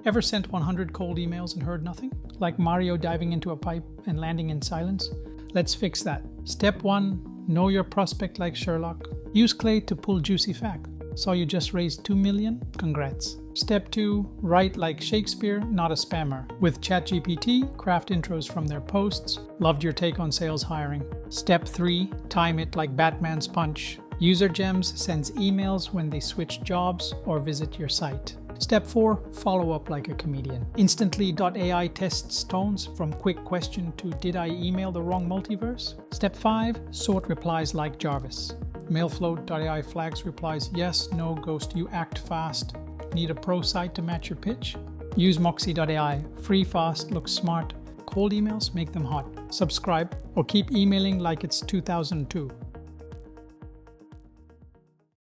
Ever sent 100 cold emails and heard nothing? Like Mario diving into a pipe and landing in silence? Let's fix that. Step 1. Know your prospect like Sherlock. Use Clay to pull juicy fact. Saw you just raised 2 million? Congrats. Step 2. Write like Shakespeare, not a spammer. With ChatGPT, craft intros from their posts. Loved your take on sales hiring. Step 3. Time it like Batman's punch. User Gems sends emails when they switch jobs or visit your site. Step 4. Follow up like a comedian. Instantly.ai tests tones from quick question to did I email the wrong multiverse? Step 5. Sort replies like Jarvis. Mailflow.ai flags replies yes, no, ghost, you act fast. Need a pro site to match your pitch? Use moksy.ai. Free, fast, looks smart. Cold emails, make them hot. Subscribe or keep emailing like it's 2002.